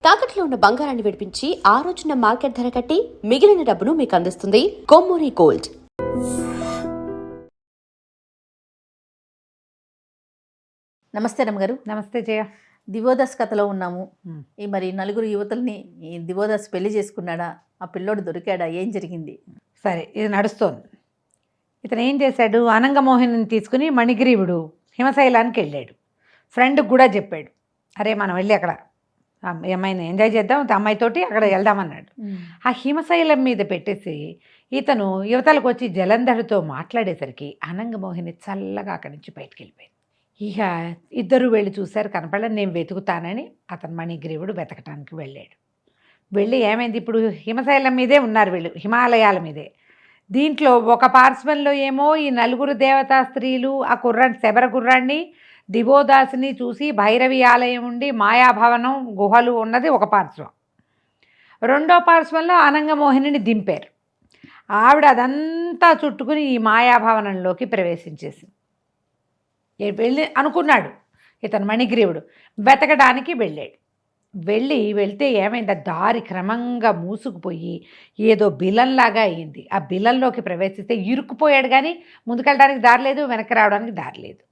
తాకట్లో ఉన్న బంగారాన్ని విడిపించి ఆ రోజున మార్కెట్ ధర కట్టి మిగిలిన డబ్బును మీకు అందిస్తుంది కొమ్మూరి గోల్డ్. నమస్తే రమ్మగారు. నమస్తే జయ. దివోదాస్ కథలో ఉన్నాము. ఈ మరి నలుగురు యువతుల్ని ఈ దివోదాస్ పెళ్లి చేసుకున్నాడా, ఆ పిల్లోడు దొరికాడా, ఏం జరిగింది? సరే, ఇది నడుస్తోంది. ఇతను ఏం చేశాడు, అనంగమోహిని తీసుకుని మణిగ్రీవుడు హిమశైలానికి వెళ్ళాడు. ఫ్రెండ్కి కూడా చెప్పాడు, అరే మనం వెళ్ళి అక్కడ ఈ అమ్మాయిని ఎంజాయ్ చేద్దాం, అమ్మాయితోటి అక్కడ వెళ్దామన్నాడు. ఆ హిమశైలం మీద పెట్టేసి ఇతను యువతలకు వచ్చి జలంధరుతో మాట్లాడేసరికి అనంగమోహిని చల్లగా అక్కడి నుంచి బయటికి వెళ్ళిపోయింది. ఇక ఇద్దరు వెళ్ళి చూశారు, కనపడలేదు. నేను వెతుకుతానని అతను మణిగ్రీవుడు వెతకటానికి వెళ్ళాడు. వెళ్ళి ఏమైంది, ఇప్పుడు హిమశైలం మీదే ఉన్నారు వీళ్ళు, హిమాలయాల మీదే. దీంట్లో ఒక పార్శ్వంలో ఏమో ఈ నలుగురు దేవతా స్త్రీలు ఆ కుర్రాన్ని, శబర కుర్రాన్ని, దివోదాసిని చూసి భైరవి ఆలయం ఉండి మాయాభవనం గుహలు ఉన్నది ఒక పార్శ్వం. రెండో పార్శ్వంలో అనంగమోహిని దింపారు. ఆవిడ అదంతా చుట్టుకుని ఈ మాయాభవనంలోకి ప్రవేశించేసింది. వెళ్ళి అనుకున్నాడు ఇతను మణిగ్రీవుడు, వెతకడానికి వెళ్ళాడు. వెళ్తే ఏమైంది, దారి క్రమంగా మూసుకుపోయి ఏదో బిలంలాగా అయింది. ఆ బిలంలోకి ప్రవేశిస్తే ఇరుక్కుపోయాడు, కానీ ముందుకెళ్ళడానికి దారి లేదు, వెనక్కి రావడానికి దారి లేదు.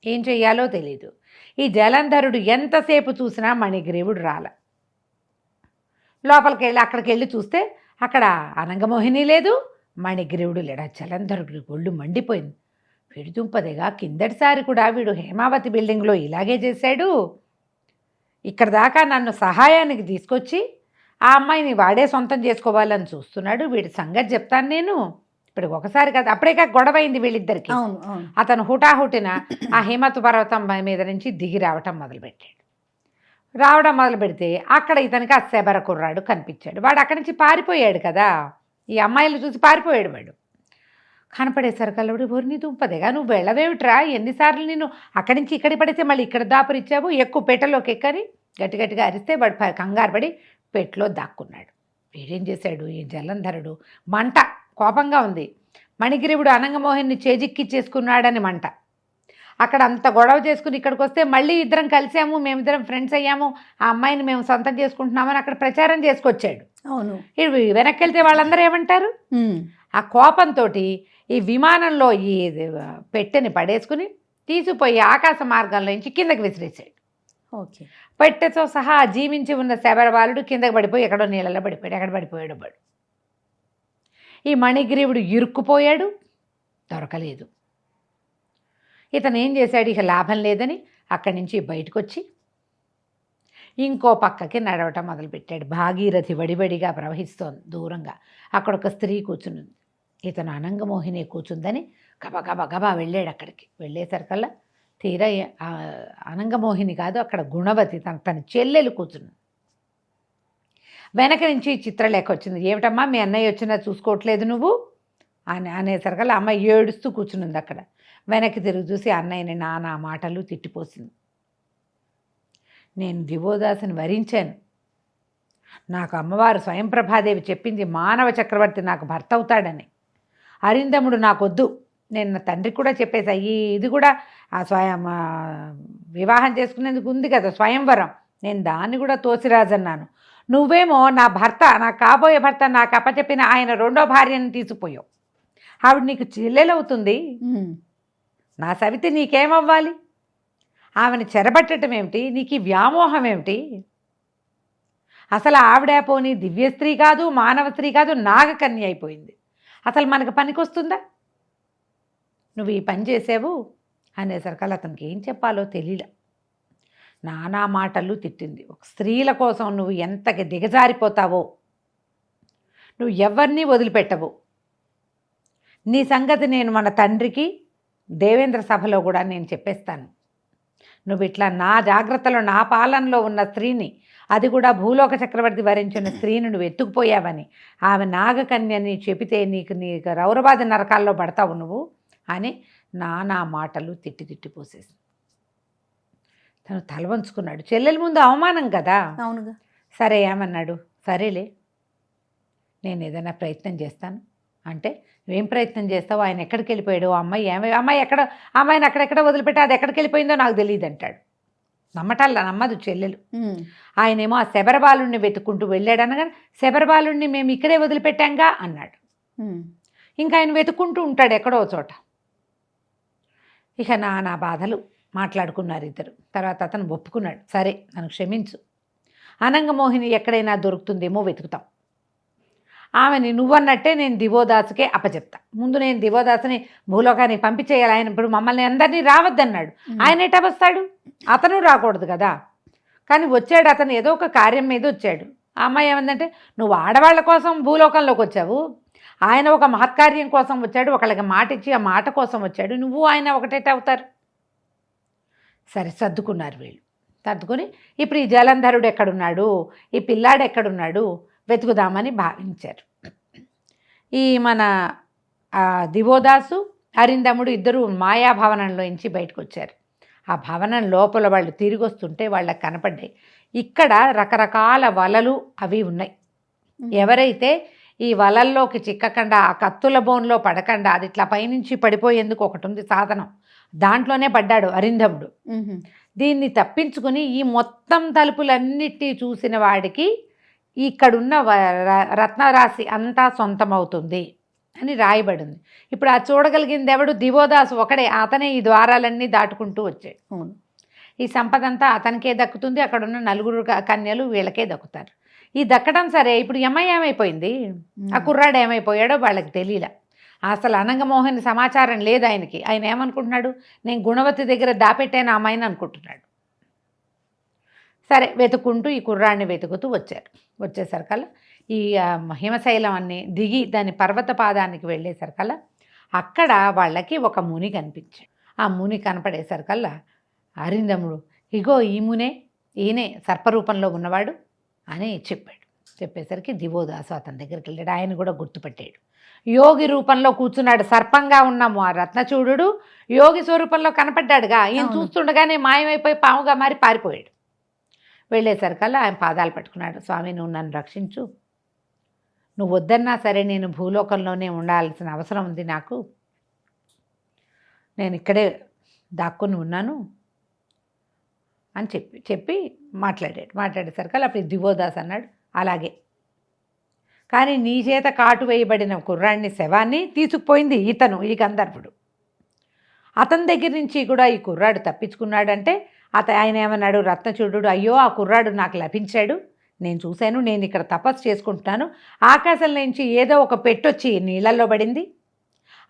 ఏం చెయ్యాలో తెలీదు. ఈ జలంధరుడు ఎంతసేపు చూసినా మణిగ్రీవుడు రాల. లోపలికి వెళ్ళి అక్కడికి వెళ్ళి చూస్తే అక్కడ అనంగమోహిని లేదు, మణిగ్రీవుడు లేడు. ఆ జలంధరుడు ఒళ్ళు మండిపోయింది. విడుదుంపదేగా కిందటిసారి కూడా వీడు హేమావతి బిల్డింగ్లో ఇలాగే చేశాడు. ఇక్కడ దాకా నన్ను సహాయానికి తీసుకొచ్చి ఆ అమ్మాయిని వాడే సొంతం చేసుకోవాలని చూస్తున్నాడు. వీడి సంగతి చెప్తాను నేను. ఇప్పుడు ఒకసారి కదా, అప్పుడేకా గొడవ అయింది వీళ్ళిద్దరికి. అతను హుటాహుటిన ఆ హిమతు పర్వతం మీద నుంచి దిగి రావటం మొదలు పెడితే అక్కడ ఇతనికి ఆ శబర కుర్రాడు కనిపించాడు. వాడు అక్కడి నుంచి పారిపోయాడు కదా, ఈ అమ్మాయిలు చూసి పారిపోయాడు. వాడు కనపడేసరికల్లా ఊరిని దుంపదేగా, నువ్వు వెళ్ళవేమిట్రా, ఎన్నిసార్లు నేను అక్కడి నుంచి ఇక్కడికి పడితే మళ్ళీ ఇక్కడ దాపురిచ్చావు, ఎక్కువ పెట్టెలోకి ఎక్కని గట్టిగట్టిగా అరిస్తే వాడు కంగారు పడి పెట్టెలో దాక్కున్నాడు. వీడేం చేశాడు, ఈ జలంధరుడు మంట, కోపంగా ఉంది. మణిగ్రీవుడు అనంగమోహిని చేజిక్కిచ్చేసుకున్నాడని మంట. అక్కడ అంత గొడవ చేసుకుని ఇక్కడికి వస్తే మళ్ళీ ఇద్దరం కలిసాము, మేమిద్దరం ఫ్రెండ్స్ అయ్యాము, ఆ అమ్మాయిని మేము సొంతం చేసుకుంటున్నామని అక్కడ ప్రచారం చేసుకొచ్చాడు. అవును. ఇవి వెనక్కి వెళ్తే వాళ్ళందరూ ఏమంటారు? ఆ కోపంతో ఈ విమానంలో ఈ పెట్టెని పడేసుకుని తీసుకుపోయి ఆకాశ మార్గంలో నుంచి కిందకి విసిరేసాడు. ఓకే. పెట్టెతో సహా జీవించి ఉన్న శబరబాలుడు కిందకి పడిపోయి ఎక్కడో నీళ్ళలో పడిపోయాడు. ఎక్కడ పడిపోయాడు వాడు. ఈ మణిగ్రీవుడు ఇరుక్కుపోయాడు, దొరకలేదు. ఇతను ఏం చేశాడు, ఇక లాభం లేదని అక్కడి నుంచి బయటకు వచ్చి ఇంకో పక్కకి నడవటం మొదలుపెట్టాడు. భాగీరథి వడివడిగా ప్రవహిస్తోంది దూరంగా. అక్కడ ఒక స్త్రీ కూర్చునుంది. ఇతను అనంగమోహిని కూర్చుందని గబగబా వెళ్ళాడు. అక్కడికి వెళ్ళేసరికల్లా తీరా అనంగమోహిని కాదు, అక్కడ గుణవతి తన చెల్లెలు కూర్చుంది. వెనక నుంచి చిత్రలేఖ వచ్చింది. ఏమిటమ్మా మీ అన్నయ్య వచ్చినా చూసుకోవట్లేదు నువ్వు అనేసరికల్లా అమ్మాయి ఏడుస్తూ కూర్చునుంది అక్కడ. వెనక్కి తిరిగి చూసి అన్నయ్యని నానా మాటలు తిట్టిపోసింది. నేను దివోదాసుని వరించాను. నాకు అమ్మవారు స్వయంప్రభాదేవి చెప్పింది మానవ చక్రవర్తి నాకు భర్త అవుతాడని. అరిందముడు నాకొద్దు. నేను నా తండ్రికి కూడా చెప్పేసా, ఇది కూడా ఆ వివాహం చేసుకునేందుకు ఉంది కదా స్వయంవరం, నేను దాన్ని కూడా తోసిరాజన్నాను. నువ్వేమో నా భర్త, నా కాబోయే భర్త నాకు అప్పచెప్పిన ఆయన రెండో భార్యను తీసుకుపోయావు. ఆవిడ నీకు చెల్లెలవుతుంది. నా సవితి నీకేమవ్వాలి? ఆమెను చెరబట్టడం ఏమిటి? నీకు ఈ వ్యామోహం ఏమిటి? అసలు ఆవిడ పోనీ దివ్య స్త్రీ కాదు, మానవ స్త్రీ కాదు, నాగకన్య అయిపోయింది. అసలు మనకు పనికొస్తుందా? నువ్వు ఈ పని చేసావు అనేసరికల్లా అతనికి ఏం చెప్పాలో తెలియలే. నానా మాటలు తిట్టింది. ఒక స్త్రీల కోసం నువ్వు ఎంతకి దిగజారిపోతావో, నువ్వు ఎవరిని వదిలిపెట్టవు. నీ సంగతి నేను మన తండ్రికి దేవేంద్ర సభలో కూడా నేను చెప్పేస్తాను. నువ్వు ఇట్లా నా జాగ్రత్తలో, నా పాలనలో ఉన్న స్త్రీని, అది కూడా భూలోక చక్రవర్తి వరించిన స్త్రీని నువ్వు ఎత్తుకుపోయావని, ఆమె నాగకన్యని చెబితే నీకు రౌరవాది నరకాల్లో పడతావు నువ్వు అని నానా మాటలు తిట్టిపోసేసి తను తలవంచుకున్నాడు. చెల్లెల ముందు అవమానం కదా. అవునుగా. సరే ఏమన్నాడు, సరేలే నేను ఏదైనా ప్రయత్నం చేస్తాను అంటే, నువ్వేం ప్రయత్నం చేస్తావు, ఆయన ఎక్కడికి వెళ్ళిపోయాడు, అమ్మాయిని అక్కడెక్కడ వదిలిపెట్టి అది ఎక్కడికి వెళ్ళిపోయిందో నాకు తెలియదు అంటాడు. నమ్మదు చెల్లెలు. ఆయనేమో ఆ శబరబాలుడిని వెతుక్కుంటూ వెళ్ళాడు అనగానే శబరబాలుడిని మేము ఇక్కడే వదిలిపెట్టాంగా అన్నాడు. ఇంకా ఆయన వెతుక్కుంటూ ఉంటాడు ఎక్కడో చోట. ఇక నా బాధలు మాట్లాడుకున్నారు ఇద్దరు. తర్వాత అతను ఒప్పుకున్నాడు, సరే నన్ను క్షమించు, అనంగమోహిని ఎక్కడైనా దొరుకుతుందేమో వెతుకుతాం, ఆమెని నువ్వన్నట్టే నేను దివోదాసుకే అప్పచెప్తా. ముందు నేను దివోదాసుని భూలోకానికి పంపించేయాలి. ఆయన ఇప్పుడు మమ్మల్ని అందరినీ రావద్దన్నాడు, ఆయన ఎట్టా వస్తాడు? అతను రాకూడదు కదా. కానీ వచ్చాడు అతను, ఏదో ఒక కార్యం మీద వచ్చాడు. ఆ అమ్మాయి ఏమందంటే, నువ్వు ఆడవాళ్ళ కోసం భూలోకంలోకి వచ్చావు, ఆయన ఒక మహత్కార్యం కోసం వచ్చాడు, ఒకళ్ళకి మాట ఇచ్చి ఆ మాట కోసం వచ్చాడు, నువ్వు ఆయన ఒకటేట అవుతారు. సరే సర్దుకున్నారు వీళ్ళు. సర్దుకొని ఇప్పుడు ఈ జలంధరుడు ఎక్కడున్నాడు, ఈ పిల్లాడు ఎక్కడున్నాడు వెతుకుదామని భావించారు. ఈ మన దివోదాసు అరిందముడు ఇద్దరు మాయాభవనంలోంచి బయటకు వచ్చారు. ఆ భవనం లోపల వాళ్ళు తిరిగి వస్తుంటే వాళ్ళకి కనపడ్డాయి ఇక్కడ రకరకాల వలలు అవి ఉన్నాయి. ఎవరైతే ఈ వలల్లోకి చిక్కకుండా ఆ కత్తుల బోన్లో పడకుండా అది ఇట్లా పైనుంచి పడిపోయేందుకు ఒకటి ఉంది సాధనం, దాంట్లోనే పడ్డాడు అరిందముడు. దీన్ని తప్పించుకుని ఈ మొత్తం తలుపులన్నిటినీ చూసిన వాడికి ఇక్కడున్న రత్నరాశి అంతా సొంతమవుతుంది అని రాయబడింది. ఇప్పుడు ఆ చూడగలిగింది ఎవడు? దివోదాసు ఒకడే. అతనే ఈ ద్వారాలన్నీ దాటుకుంటూ వచ్చాడు. ఈ సంపద అంతా అతనికే దక్కుతుంది, అక్కడున్న 4 కన్యలు వీళ్ళకే దక్కుతారు. ఈ దక్కడం సరే, ఇప్పుడు ఏమైపోయింది, ఆ కుర్రాడు ఏమైపోయాడో వాళ్ళకి తెలియలే. అసలు అనంగమోహన్ సమాచారం లేదు ఆయనకి. ఆయన ఏమనుకుంటున్నాడు, నేను గుణవతి దగ్గర దాపెట్టాను అమ్మాయిని అనుకుంటున్నాడు. సరే వెతుక్కుంటూ ఈ కుర్రాడిని వెతుకుతూ వచ్చారు. వచ్చేసరికల్లా ఈ హిమశైలం అన్ని దిగి దాని పర్వత పాదానికి వెళ్ళేసరికల్లా అక్కడ వాళ్ళకి ఒక ముని కనిపించాడు. ఆ ముని కనపడేసరికల్లా అరిందముడు, ఇగో ఈ మునే, ఈయనే సర్పరూపంలో ఉన్నవాడు అని చెప్పాడు. చెప్పేసరికి దివోదాసు అతని దగ్గరికి వెళ్ళాడు. ఆయన కూడా గుర్తుపట్టాడు. యోగి రూపంలో కూర్చున్నాడు, సర్పంగా ఉన్నాము. ఆ రత్నచూడు యోగి స్వరూపంలో కనపడ్డాడుగా. ఈయన చూస్తుండగానే మాయమైపోయి పాముగా మారి పారిపోయాడు. వెళ్ళేసరికల్లా ఆయన పాదాలు పట్టుకున్నాడు. స్వామి, నువ్వు నన్ను రక్షించు, నువ్వు వద్దన్నా సరే నేను భూలోకంలోనే ఉండాల్సిన అవసరం ఉంది నాకు, నేను ఇక్కడే దాక్కుని ఉన్నాను అని చెప్పి మాట్లాడేసరికల్లా అప్పుడు దివోదాస్ అన్నాడు, అలాగే, కానీ నీ చేత కాటు వేయబడిన కుర్రాడిని శవాన్ని తీసుకుపోయింది ఈ గంధర్వుడు. అతని దగ్గర నుంచి కూడా ఈ కుర్రాడు తప్పించుకున్నాడంటే ఆయన ఏమన్నాడు, రత్నచూడు, అయ్యో ఆ కుర్రాడు నాకు లభించాడు, నేను చూశాను, నేను ఇక్కడ తపస్సు చేసుకుంటున్నాను, ఆకాశం నుంచి ఏదో ఒక పెట్టొచ్చి నీళ్ళల్లో పడింది,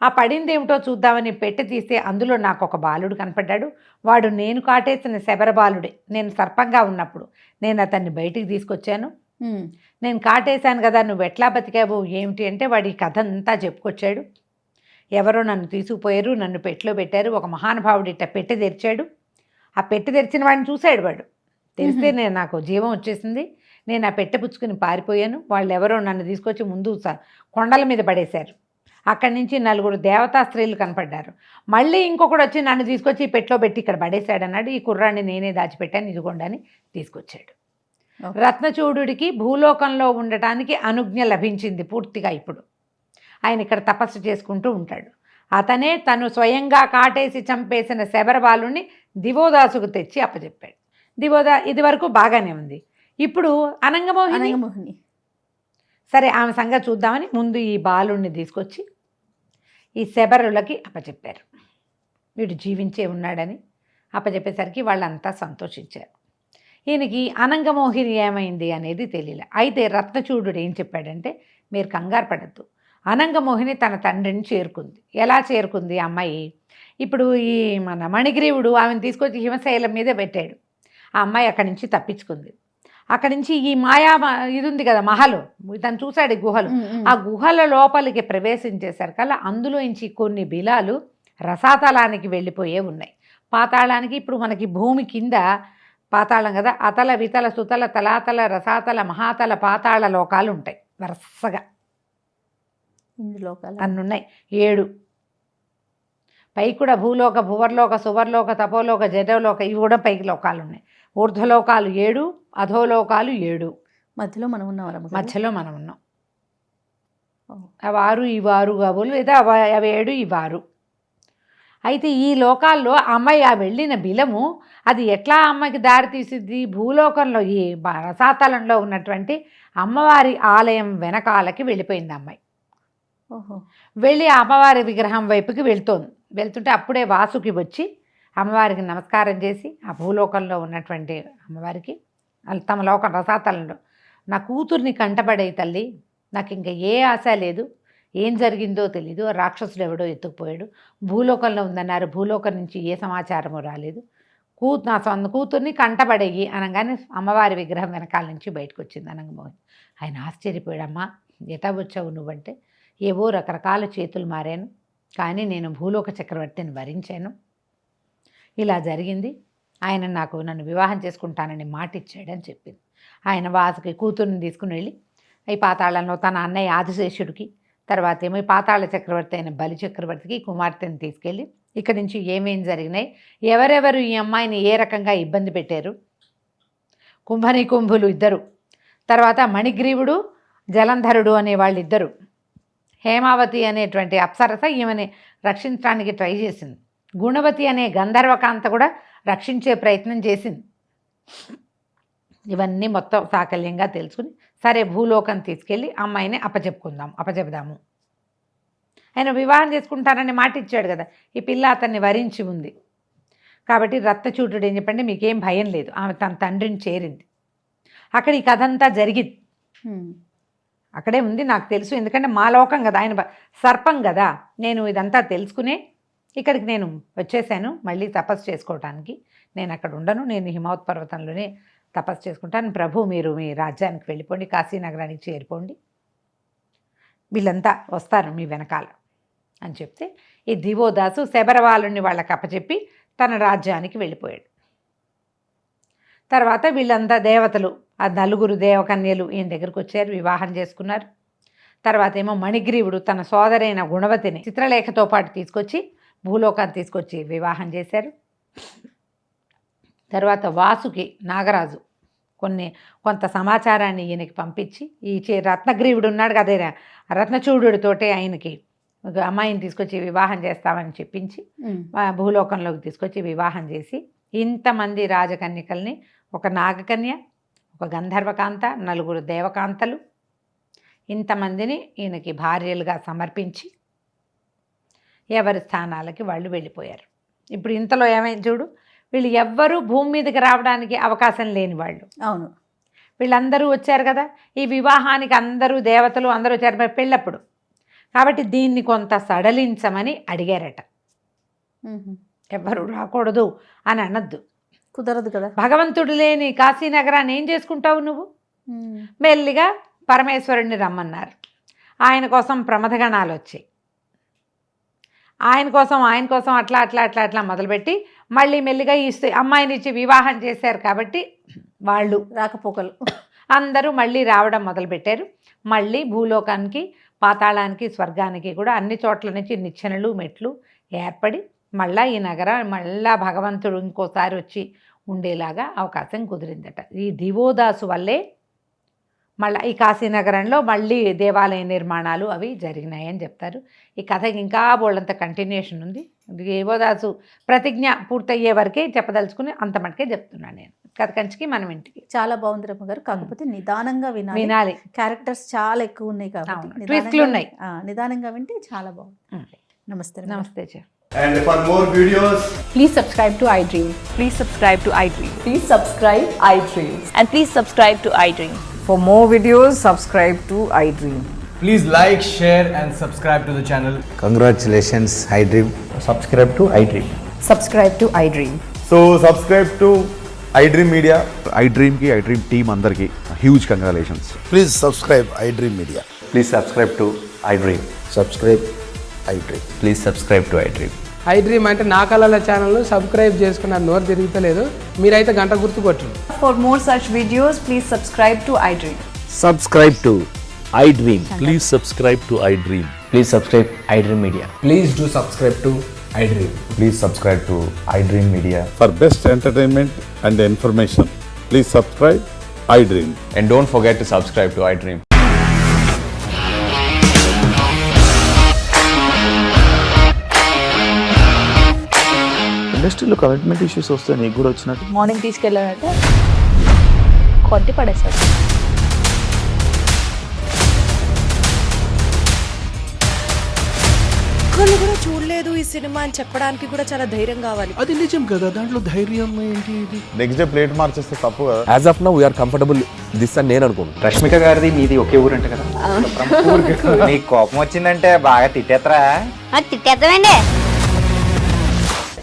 ఆ పడింది ఏమిటో చూద్దామని పెట్టె తీస్తే అందులో నాకు ఒక బాలుడు కనపడ్డాడు, వాడు నేను కాటేసిన శబరబాలుడే. నేను సర్పంగా ఉన్నప్పుడు నేను అతన్ని బయటికి తీసుకొచ్చాను, నేను కాటేశాను కదా, నువ్వు ఎట్లా బతికావు ఏమిటి అంటే వాడు ఈ కథ అంతా చెప్పుకొచ్చాడు. ఎవరో నన్ను తీసుకుపోయారు, నన్ను పెట్టెలో పెట్టారు, ఒక మహానుభావుడు ఇట్ట పెట్టె తెరిచాడు, ఆ పెట్టె తెరిచిన వాడిని చూశాడు. వాడు తెలిస్తే నాకు జీవం వచ్చేసింది, నేను ఆ పెట్టె పుచ్చుకుని పారిపోయాను, వాళ్ళు ఎవరో నన్ను తీసుకొచ్చి ముందు కొండల మీద పడేశారు, అక్కడి నుంచి 4 దేవతా స్త్రీలు కనపడ్డారు, మళ్ళీ ఇంకొకడు వచ్చి నన్ను తీసుకొచ్చి ఈ పెట్టెలో పెట్టి ఇక్కడ పడేశాడు అన్నాడు. ఈ కుర్రాన్ని నేనే దాచిపెట్టాను, ఇదిగోండి అని తీసుకొచ్చాడు. రత్నచూడుడికి భూలోకంలో ఉండటానికి అనుజ్ఞ లభించింది పూర్తిగా. ఇప్పుడు ఆయన ఇక్కడ తపస్సు చేసుకుంటూ ఉంటాడు. అతనే తను స్వయంగా కాటేసి చంపేసిన శబరబాలుని దివోదాసుకు తెచ్చి అప్పచెప్పాడు. ఇది వరకు బాగానే ఉంది. ఇప్పుడు అనంగమోహిని సరే ఆమె సంగతి చూద్దామని ముందు ఈ బాలుణ్ణి తీసుకొచ్చి ఈ శబరులకి అప్పచెప్పారు. వీడు జీవించే ఉన్నాడని అప్పచెప్పేసరికి వాళ్ళంతా సంతోషించారు. ఈయనకి అనంగమోహిని ఏమైంది అనేది తెలియలే. అయితే రత్నచూడు ఏం చెప్పాడంటే, మీరు కంగారు పడద్దు, అనంగమోహిని తన తండ్రిని చేరుకుంది. ఎలా చేరుకుంది అమ్మాయి? ఇప్పుడు ఈ మన మణిగ్రీవుడు ఆమెను తీసుకొచ్చి హిమశైలం మీద పెట్టాడు. ఆ అమ్మాయి అక్కడి నుంచి తప్పించుకుంది. అక్కడి నుంచి ఈ మాయా ఇది ఉంది కదా మహలు, తను చూశాడు ఈ గుహలు, ఆ గుహల లోపలికి ప్రవేశించేసరికల్లా అందులోంచి కొన్ని బిలాలు రసాతలానికి వెళ్ళిపోయే ఉన్నాయి. పాతాళానికి ఇప్పుడు మనకి భూమి కింద పాతాళం కదా, అతల వితల సుతల తలాతల రసాతల మహాతల పాతాళ లోకాలు ఉంటాయి వరుసగా, అన్నున్నాయి 7. పైకి కూడా భూలోక, భువర్లోక, సువర్లోక, తపోలోక, జడలోక, ఇవి కూడా పైకి లోకాలు ఉన్నాయి. ఊర్ధ్వలోకాలు 7, అధోలోకాలు 7. మధ్యలో మనం ఉన్నాం. మధ్యలో మనం ఉన్నాం. అవి 6 ఈ 6 కాబోలు, లేదా అవి 7 ఈ 6. అయితే ఈ లోకాల్లో అమ్మాయి ఆ వెళ్ళిన బిలము అది ఎట్లా అమ్మాయికి దారి తీసిద్ది? భూలోకంలో ఈ రసాతలంలో ఉన్నటువంటి అమ్మవారి ఆలయం వెనకాలకి వెళ్ళిపోయింది అమ్మాయి. ఓహో. వెళ్ళి ఆ అమ్మవారి విగ్రహం వైపుకి వెళ్తుంటే అప్పుడే వాసుకి వచ్చి అమ్మవారికి నమస్కారం చేసి ఆ భూలోకంలో ఉన్నటువంటి అమ్మవారికి తమ లోకం రసాతలంలో నా కూతుర్ని కంటపడే తల్లి, నాకు ఇంకా ఏ ఆశ లేదు, ఏం జరిగిందో తెలీదు, రాక్షసుడు ఎవడో ఎత్తుకుపోయాడు, భూలోకంలో ఉందన్నారు, భూలోకం నుంచి ఏ సమాచారము రాలేదు, నా సొంత కూతుర్ని కంటపడేయి అనగానే అమ్మవారి విగ్రహం వెనకాల నుంచి బయటకు వచ్చింది అనంగమోహన్. ఆయన ఆశ్చర్యపోయాడమ్మా, ఎటా వచ్చావు నువ్వంటే, ఏవో రకరకాల చేతులు మారాను, కానీ నేను భూలోక చక్రవర్తిని వరించాను, ఇలా జరిగింది, ఆయన నన్ను వివాహం చేసుకుంటానని మాట ఇచ్చాడని చెప్పింది. ఆయన వాసుకి కూతుర్ని తీసుకుని వెళ్ళి ఈ పాతాళంలో తన అన్నయ్య ఆదిశేషుడికి, తర్వాత ఏమో పాతాళ చక్రవర్తి అయిన బలి చక్రవర్తికి కుమార్తెను తీసుకెళ్ళి ఇక్కడి నుంచి ఏమేం జరిగినాయి, ఎవరెవరు ఈ అమ్మాయిని ఏ రకంగా ఇబ్బంది పెట్టారు, కుంభులు ఇద్దరు, తర్వాత మణిగ్రీవుడు జలంధరుడు అనే వాళ్ళిద్దరు, హేమావతి అనేటువంటి అప్సరస ఈమెని రక్షించడానికి ట్రై చేసింది, గుణవతి అనే గంధర్వకాంత కూడా రక్షించే ప్రయత్నం చేసింది. ఇవన్నీ మొత్తం సాకల్యంగా తెలుసుకుని సరే భూలోకం తీసుకెళ్ళి అమ్మాయిని అప్పచెబుదాము. ఆయన వివాహం చేసుకుంటానని మాట ఇచ్చాడు కదా, ఈ పిల్ల అతన్ని వరించి ఉంది కాబట్టి రక్తచూటుడు ఏం చెప్పండి, మీకేం భయం లేదు, ఆమె తన తండ్రిని చేరింది. అక్కడ ఈ కథ అంతా జరిగింది, అక్కడే ఉంది, నాకు తెలుసు, ఎందుకంటే మా లోకం కదా, ఆయన సర్పం కదా, నేను ఇదంతా తెలుసుకునే ఇక్కడికి నేను వచ్చేసాను మళ్ళీ తపస్సు చేసుకోవటానికి. నేను అక్కడ ఉండను, నేను హిమవత్ పర్వతంలోనే తపస్సు చేసుకుంటాను, ప్రభు మీరు మీ రాజ్యానికి వెళ్ళిపోండి, కాశీనగరానికి చేరిపోండి, వీళ్ళంతా వస్తారు మీ వెనకాల అని చెప్తే ఈ దివోదాసు శబరవాళ్ళని వాళ్ళకి అప్పచెప్పి తన రాజ్యానికి వెళ్ళిపోయాడు. తర్వాత వీళ్ళంతా దేవతలు, ఆ 4 దేవకన్యలు ఈయన దగ్గరికి వచ్చారు, వివాహం చేసుకున్నారు. తర్వాత ఏమో మణిగ్రీవుడు తన సోదరైన గుణవతిని చిత్రలేఖతో పాటు తీసుకొచ్చి భూలోకాన్ని తీసుకొచ్చి వివాహం చేశారు. తర్వాత వాసుకి నాగరాజు కొంత సమాచారాన్ని ఈయనకి పంపించి ఈ రత్నగ్రీవుడు ఉన్నాడు కదా, రత్నచూడుతోటే ఆయనకి అమ్మాయిని తీసుకొచ్చి వివాహం చేస్తామని చెప్పించి భూలోకంలోకి తీసుకొచ్చి వివాహం చేసి ఇంతమంది రాజకన్యకల్ని, ఒక నాగకన్య, ఒక గంధర్వకాంత, 4 దేవకాంతలు, ఇంతమందిని ఈయనకి భార్యలుగా సమర్పించి ఎవరి స్థానాలకి వాళ్ళు వెళ్ళిపోయారు. ఇప్పుడు ఇంతలో ఏమైంది చూడు, వీళ్ళు ఎవ్వరూ భూమి మీదకి రావడానికి అవకాశం లేని వాళ్ళు. అవును, వీళ్ళందరూ వచ్చారు కదా, ఈ వివాహానికి అందరూ దేవతలు అందరూ వచ్చారు పెళ్ళప్పుడు, కాబట్టి దీన్ని కొంత సడలించమని అడిగారట. ఎవ్వరూ రాకూడదు అని అనద్దు, కుదరదు కదా, భగవంతుడు లేని కాశీనగరాన్ని ఏం చేసుకుంటావు నువ్వు, మెల్లిగా పరమేశ్వరుణ్ణి రమ్మన్నారు. ఆయన కోసం ప్రమథగణాలు వచ్చాయి, ఆయన కోసం అట్లా మొదలుపెట్టి మళ్ళీ మెల్లిగా ఈ అమ్మాయిని ఇచ్చి వివాహం చేశారు కాబట్టి వాళ్ళు రాకపోకలు అందరూ మళ్ళీ రావడం మొదలుపెట్టారు. మళ్ళీ భూలోకానికి, పాతాళానికి, స్వర్గానికి కూడా అన్ని చోట్ల నుంచి నిచ్చెనలు మెట్లు ఏర్పడి మళ్ళీ ఈ మళ్ళా భగవంతుడు ఇంకోసారి వచ్చి ఉండేలాగా అవకాశం కుదిరిందట. ఈ దివోదాసు వల్లే మళ్ళీ ఈ కాశీనగరంలో మళ్ళీ దేవాలయ నిర్మాణాలు అవి జరిగినాయని చెప్తారు. ఈ కథకి ఇంకా బోళ్ళంత కంటిన్యూషన్ ఉంది. దివోదాసు ప్రతిజ్ఞ పూర్తయ్యే వరకే చెప్పదలుచుకుని అంత మటుకే చెప్తున్నాను నేను. కథ కంచికి మనం ఇంటికి. చాలా బాగుంది రమ్మ గారు, కాకపోతే నిదానంగా వినాలి. క్యారెక్టర్స్ చాలా ఎక్కువ ఉన్నాయి కాబట్టి ట్విస్ట్లు ఉన్నాయి, నిదానంగా వింటే చాలా బాగుంది. నమస్తే. నమస్తే. And for more videos, please subscribe to iDream. Please subscribe to iDream. Please subscribe iDream. And please subscribe to iDream. For more videos, subscribe to iDream. please like, share and subscribe to the channel. Congratulations, iDream. Subscribe to iDream. Subscribe to iDream. So subscribe to iDream Media. iDream ki iDream team andarki huge congratulations. Please subscribe iDream Media. Please subscribe to iDream. Subscribe iDream. Please subscribe to iDream. iDream అంటే నా కళల channel subscribe చేసుకున్నారు, నోరు తిరుగుతలేదు, మీరైతే గంట గుర్తు కొట్టండి. For more such videos, please subscribe to iDream. Subscribe to iDream. Please subscribe to iDream. Please subscribe iDream Media. Please do subscribe to iDream. Please subscribe to iDream Media. For best entertainment and information, please subscribe iDream. And don't forget to subscribe to iDream. ఇండస్ట్రీలో commitment issues వస్తే నీకు కూడా వచ్చినట్టు. Morning తీసుకెళ్ళాడంటే కొట్టి పడేస్తాడు. ఒక్కళ్ళు కూడా చూడలేదు ఈ సినిమా అని చెప్పడానికి కూడా చాలా ధైర్యం కావాలి. అది నిజం కదా, దాంట్లో ధైర్యం ఏంటి? ఇది నెక్స్ట్ డే ప్లేట్ మార్చేస్తే తప్పు కదా. As of now we're comfortable this అని నేను అనుకుంటున్నాను. రష్మిక గారిది మీది ఒకే ఊరంట కదా. నీకు కోపం వచ్చిందంటే బాగా తిట్టేత్తరా? తిట్టేద్దామండి.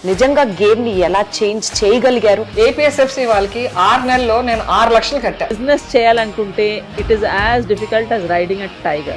నిజంగా గేమ్ ని ఎలా చేంజ్ చేయగలిగారు? ఏపీఎస్ఎఫ్సి వాళ్ళకి 6 నెలల్లో నేను 6 లక్షలు కట్టా. బిజినెస్ చేయాలనుకుంటే it is as difficult as riding a tiger.